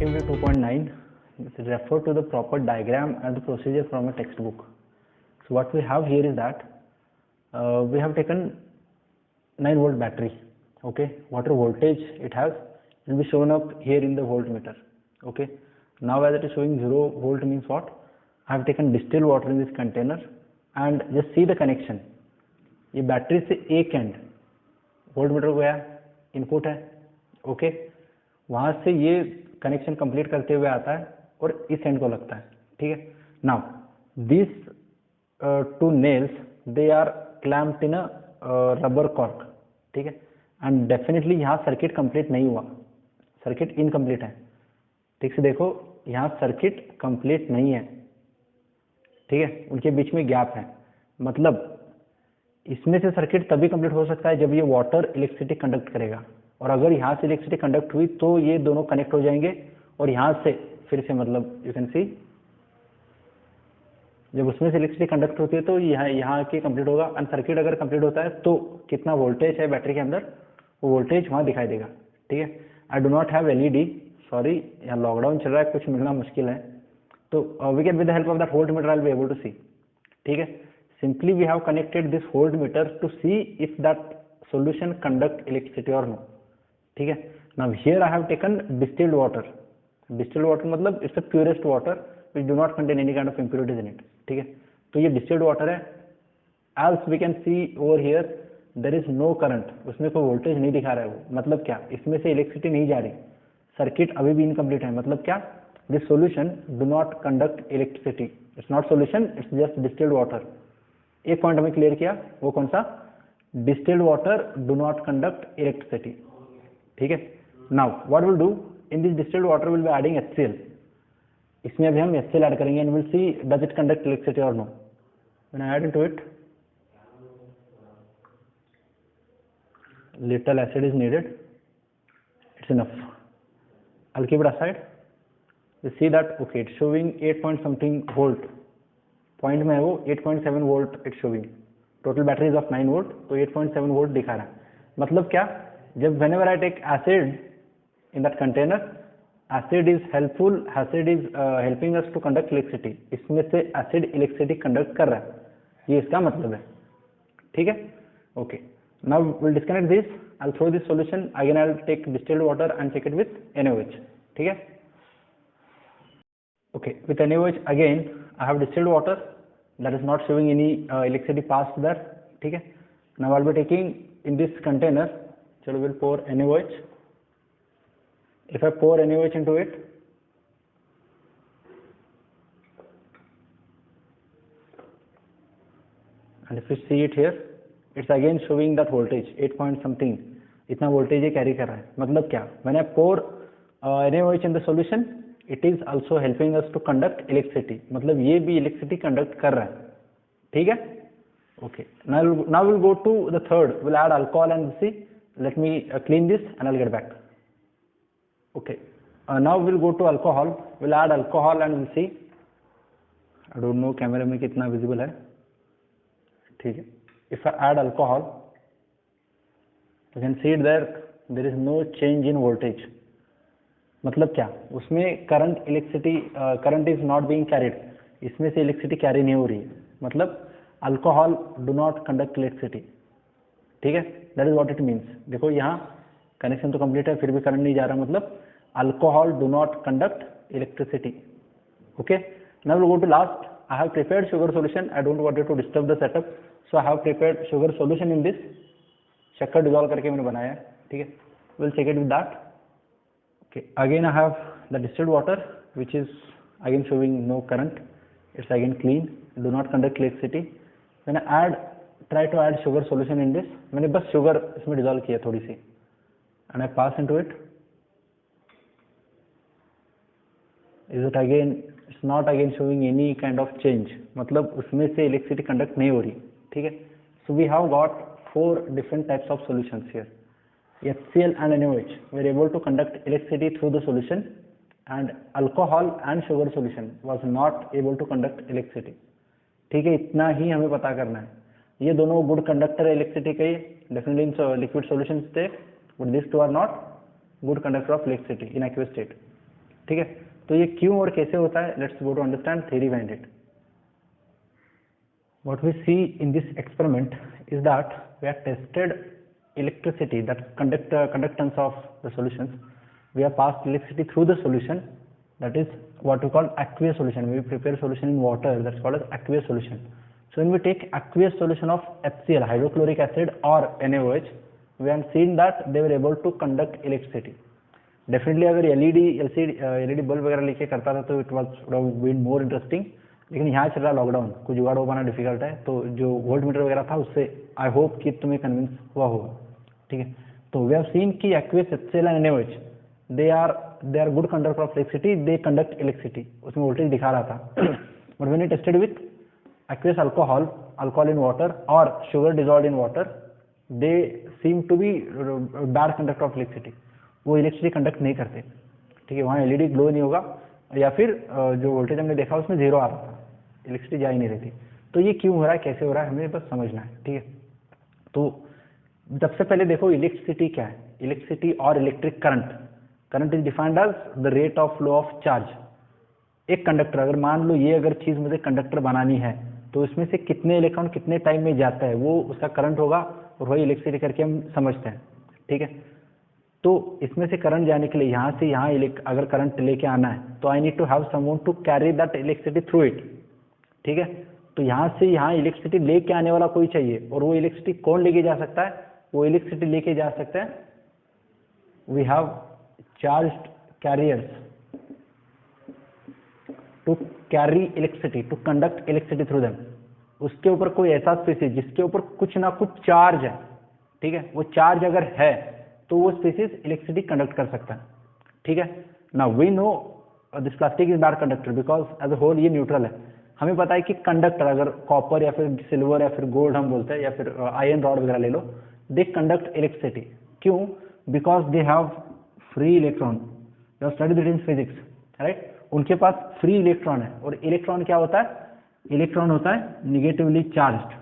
Activity 2.9 refer to the proper diagram and the procedure from a textbook. So what we have here is that we have taken 9-volt battery. Okay, whatever voltage it has will be shown up here in the voltmeter. Okay, now as it is showing 0 volt means what? I have taken distilled water in this container and just see the connection. ये battery से एक and voltmeter गया, input है. Okay, वहां से ये connection complete करते हुए आता है और इस एंड को लगता है. ठीक है. Now this two nails they are clamped in a rubber cork. ठीक है. एंड डेफिनेटली यहाँ सर्किट कंप्लीट नहीं हुआ, सर्किट इनकम्प्लीट है. ठीक से देखो, यहाँ सर्किट कंप्लीट नहीं है. ठीक है, उनके बीच में गैप है. मतलब इसमें से सर्किट तभी कंप्लीट हो सकता है जब ये वाटर इलेक्ट्रिसिटी कंडक्ट करेगा, और अगर यहाँ से इलेक्ट्रिसिटी कंडक्ट हुई तो ये दोनों कनेक्ट हो जाएंगे, और यहाँ से फिर से मतलब यू कैन सी जब उसमें से इलेक्ट्रिसिटी कंडक्ट होती है तो यहाँ के कंप्लीट होगा. एंड सर्किट अगर कंप्लीट होता है तो कितना वोल्टेज है बैटरी के अंदर, वो वोल्टेज वहाँ दिखाई देगा. ठीक है. I do not have LED, sorry, यहाँ लॉकडाउन चल रहा है, कुछ मिलना मुश्किल है. तो we can with the help of that voltmeter I will be able to see. ठीक है. Simply we have connected this voltmeter to see if that solution conduct electricity or no. ठीक है. Now here I have taken distilled water. Distilled water मतलब it's the purest water which do not contain any kind of impurities in it. ठीक है. तो ये distilled water है. Else we can see over here there is no current. उसमें कोई voltage नहीं दिखा रहा है वो. मतलब क्या? इसमें से electricity नहीं जा रही. Circuit अभी भी incomplete है. मतलब क्या? This solution do not conduct electricity. It's not solution. It's just distilled water. एक पॉइंट हमें क्लियर किया, वो कौन सा? Distilled water do not conduct electricity. ठीक है. Now what will do in this distilled water will be adding HCl. इसमें अभी हम HCl ऐड करेंगे and will see does it conduct electricity और no. When I add into it little acid is needed, it's enough. I will keep it aside. You see that okay it's showing 8 point something volt. Point में है वो 8.7 volt it showing. Total battery is of 9 volt, तो 8.7 volt दिखा रहा है. मतलब क्या? जब whenever I take acid in that container, acid is helpful, acid is helping us to conduct electricity. इसमें से एसिड इलेक्ट्रिसिटी कंडक्ट कर रहा है, ये इसका मतलब है. ठीक है. Okay, now will disconnect this. I will throw this solution again. I will take distilled water and check it with NaOH. ठीक है. Okay, with NaOH again I have distilled water that is not showing any electricity passed there. ठीक है. Now I'll be taking in this container, so we'll pour NaOH. If I pour NaOH into it, and if you see it here, it's again showing that voltage 8 point something. इतना voltage ये carry कर रहा है. मतलब क्या? When I pour NaOH in the solution, it is also helping us to conduct electricity. मतलब ये भी electricity conduct कर रहा है. ठीक है. Okay. Now we'll go to the third. We'll add alcohol and see. Let me clean this and I'll get back. Okay. Now we'll go to alcohol. We'll add alcohol and we'll see. I don't know कैमरे में कितना visible है. ठीक है. If I add alcohol, you can see it there. There is no change in voltage. मतलब क्या? उसमें current electricity current is not being carried. इसमें से इलेक्ट्रिसिटी कैरी नहीं हो रही है. मतलब alcohol do not conduct electricity. ठीक है. That is what it means. देखो यहाँ कनेक्शन तो कंप्लीट है, फिर भी करंट नहीं जा रहा. मतलब alcohol do not conduct electricity. Okay. Now will go to last. I have prepared sugar solution. I don't want to disturb the setup, so I have prepared sugar solution in this. शक्कर dissolve करके मैंने बनाया है. ठीक है. Will check it with that. Okay, again I have the distilled water which is again showing no current. It's again clean, do not conduct electricity. When I try to add sugar solution in this, मैंने बस sugar इसमें dissolve किया थोड़ी सी, and I pass into it. Is it again? It's not again showing any kind of change. मतलब उसमें से electricity conduct नहीं हो रही. ठीक है. So we have got 4 different types of solutions here. HCl and NaOH were able to conduct electricity through the solution, and alcohol and sugar solution was not able to conduct electricity. ठीक है. इतना ही हमें पता करना है. ये दोनों good conductor है इलेक्ट्रिसिटी के, डेफिनेटली इन लिक्विड सॉल्यूशंस थे, but this two are not good conductor of electricity in aqueous state. ठीक है, तो ये क्यों और कैसे होता है, let's go to understand theory behind it. What we see in this experiment is that we have tested electricity, that conductance of the solutions. We have passed electricity through the solution, that is what we call aqueous solution. We prepare solution in water, that's called as aqueous solution. So when we take aqueous solution of HCl, hydrochloric acid, or NaOH, we have seen that they were able to conduct electricity. Definitely अगर LED bulb वगैरह लेके करता था तो it was been more interesting, लेकिन यहाँ चल रहा लॉकडाउन, कुछ जुगाड़ हो पाना डिफिकल्ट है, तो जो वोल्ट मीटर वगैरह था उससे आई होप कि तुम्हें कन्विंस हुआ होगा. ठीक है, तो वी हैव सीन कि aqueous HCl and NaOH they are good conductor of electricity, they conduct electricity, उसमें वोल्टेज दिखा रहा था. But when you tested with aqueous alcohol in water और sugar dissolved in water, they seem to be bad conductor of electricity, वो electricity conduct नहीं करते. ठीक है, वहाँ एलईडी ग्लो नहीं होगा, या फिर जो वोल्टेज हमने देखा उसमें जीरो आ रहा था, इलेक्ट्रिसिटी जा ही नहीं रही थी. तो ये क्यों हो रहा है, कैसे हो रहा है, हमें बस समझना है. ठीक है, तो सबसे पहले देखो इलेक्ट्रिसिटी क्या है. इलेक्ट्रिसिटी और electric current is defined as the rate of flow of charge. एक कंडक्टर, अगर मान लो ये अगर चीज मुझे कंडक्टर बनानी है, तो इसमें से कितने इलेक्ट्रॉन कितने टाइम में जाता है वो उसका करंट होगा, और वही इलेक्ट्रिसिटी करके हम समझते हैं. ठीक है, तो इसमें से करंट जाने के लिए यहाँ से यहाँ अगर करंट लेके आना है तो I need to have someone to carry that electricity through it. ठीक है, तो यहाँ से यहाँ इलेक्ट्रिसिटी लेके आने वाला कोई चाहिए, और वो इलेक्ट्रिसिटी कौन लेके जा सकता है, वो इलेक्ट्रिसिटी लेके जा सकते हैं, we have charged carriers to carry electricity, to conduct electricity through them. उसके ऊपर कोई ऐसा स्पीसीज जिसके ऊपर कुछ ना कुछ चार्ज है. ठीक है, वो चार्ज अगर है तो वो स्पीसीज इलेक्ट्रिसिटी कंडक्ट कर सकता है. ठीक है, now we know this plastic is not conductor because as a whole ये न्यूट्रल है. हमें पता है कि कंडक्टर अगर कॉपर या फिर सिल्वर या फिर गोल्ड हम बोलते हैं, या फिर आयरन रॉड वगैरह ले लो, दे कंडक्ट इलेक्ट्रिसिटी. क्यों? Because they have free electron. You have studied it in physics, right. उनके पास फ्री इलेक्ट्रॉन है, और इलेक्ट्रॉन क्या होता है, इलेक्ट्रॉन होता है निगेटिवली चार्ज्ड.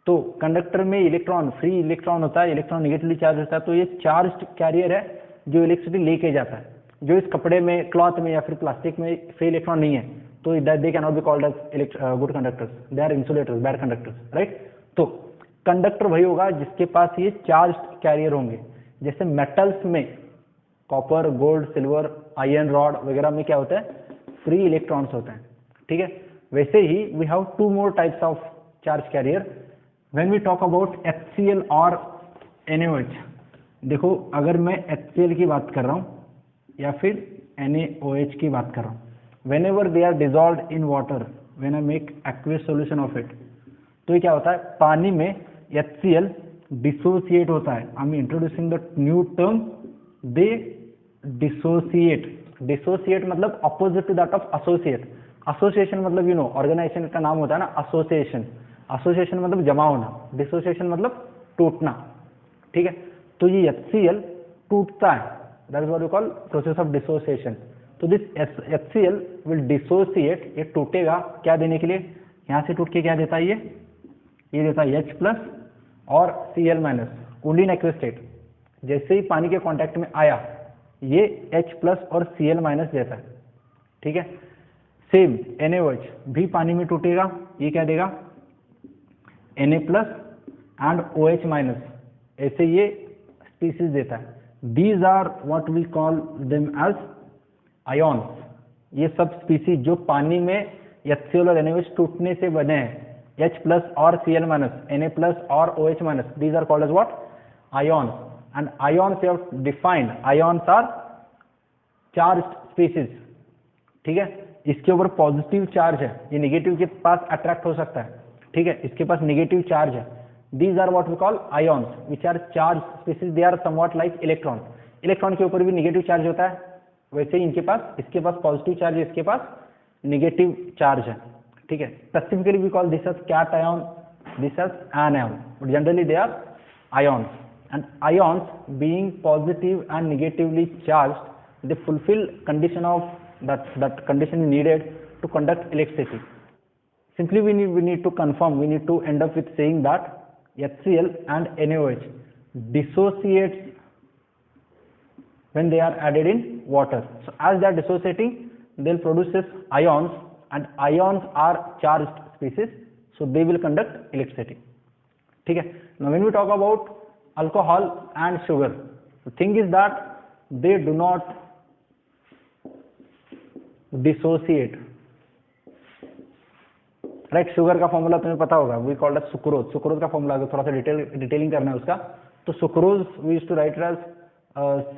तो कंडक्टर में इलेक्ट्रॉन फ्री इलेक्ट्रॉन होता है, इलेक्ट्रॉन निगेटिवली चार्ज होता है, तो ये चार्ज्ड कैरियर है जो इलेक्ट्रिसिटी लेके जाता है. जो इस कपड़े में, क्लॉथ में या फिर प्लास्टिक में फ्री इलेक्ट्रॉन नहीं है, तो they can not be called as good conductors, they are insulators, bad conductors, right. तो कंडक्टर वही होगा जिसके पास ये चार्ज्ड कैरियर होंगे. जैसे मेटल्स में copper, gold, silver, iron rod वगैरह में क्या होता है, फ्री इलेक्ट्रॉन्स होते हैं. ठीक है, वैसे ही we have two more types of charge carrier. When we talk about HCl और NaOH, देखो अगर मैं HCl की बात कर रहा हूँ या फिर NaOH की बात कर रहा हूँ, whenever they are dissolved in water, when I make aqueous solution of it, तो ये क्या होता है, पानी में HCl डिसोसिएट होता है. I am introducing the new term, they dissociate. Dissociate मतलब opposite to that of associate. Association मतलब यू नो ऑर्गेनाइजेशन का नाम होता है ना, एसोसिएशन. एसोसिएशन मतलब जमा होना, डिसोसिएशन मतलब टूटना. ठीक है, तो ये HCl टूटता है, that is what we call process of dissociation. तो दिस HCl विल डिसोसिएट, ये टूटेगा क्या देने के लिए, यहाँ से टूट के क्या देता है, ये देता है H+ और Cl- only in aqueous state. जैसे ही पानी के कांटेक्ट में आया ये H+ और Cl- देता है. ठीक है, सेम NaOH भी पानी में टूटेगा, ये क्या देगा, Na+ एंड OH-, ऐसे ये स्पीसीज देता है. These are what we call them as ions. ये सब स्पीसीज जो पानी में HCl और NaOH टूटने से बने हैं, H+ और Cl-, Na+ और OH-, these are called as what, ions. And ions we have defined, ions are charged species. ठीक है, इसके ऊपर पॉजिटिव चार्ज है, ये नेगेटिव के पास अट्रैक्ट हो सकता है. ठीक है, इसके पास नेगेटिव चार्ज है. These are what we call ions which are charge species, they are somewhat like electron. Electron के ऊपर भी नेगेटिव चार्ज होता है, वैसे ही इनके पास, इसके पास पॉजिटिव चार्ज है, इसके पास नेगेटिव चार्ज है. ठीक है, specifically we call this as cation, this as anion, but generally they are ions. And ions being positive and negatively charged, they fulfill condition of that condition needed to conduct electricity. Simply we need to confirm, we need to end up with saying that HCl and NaOH dissociates when they are added in water. So as they are dissociating, they'll produce ions, and ions are charged species, so they will conduct electricity. ठीक है. Now when we talk about alcohol and sugar, the thing is that they do not dissociate. Right. Sugar का formula तुम्हें पता होगा, we called as sucrose. Sucrose का formula थोड़ा सा detailing करना है उसका. तो sucrose we used to write as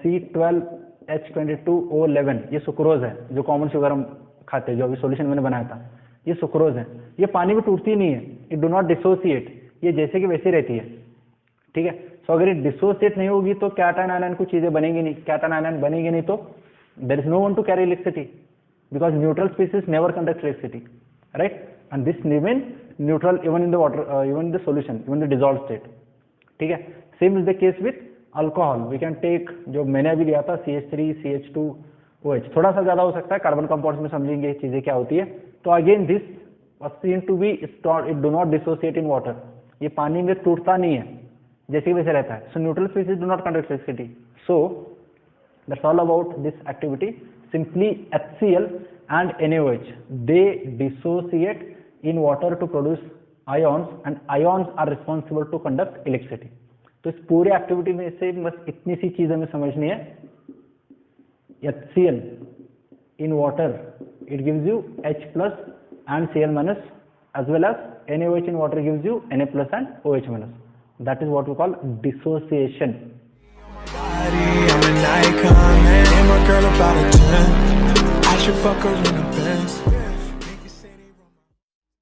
C12H22O11. ये सुक्रोज है, जो कॉमन शुगर हम खाते हैं, जो अभी सॉल्यूशन मैंने बनाया था, ये सुक्रोज है. ये पानी में टूटती नहीं है, इट डू नॉट डिसोसिएट, ये जैसे कि वैसे रहती है. ठीक है. सो अगर ये डिसोसिएट नहीं होगी तो कैटायन आयन कुछ चीजें बनेंगी नहीं. कैटायन आयन बनेंगे नहीं तो there is no one to carry electricity, because neutral species never conduct electricity, right. And this remain neutral even in the water, even in the solution, even the dissolved state. ठीक है. Same is the case with alcohol. We can take जो मैंने अभी लिया था CH3, CH2OH. थोड़ा सा ज्यादा हो सकता है, कार्बन कंपाउंड्स में समझेंगे चीजें क्या होती है. तो again this was seen to be stored, it do not dissociate in water. ये पानी में टूटता नहीं है, जैसे वैसे रहता है. So neutral species do not conduct electricity. So that's all about this activity. Simply HCl and NaOH, they dissociate in water to produce ions, and ions are responsible to conduct electricity. तो इस पूरे activity में से बस इतनी सी चीज हमें समझनी है. HCl in water, it gives you H plus and Cl minus, as well as NaOH in water gives you Na plus and OH minus. That is what we call dissociation. I'm an icon, man. I'm a girl about a 10. I should fuck her in the Benz.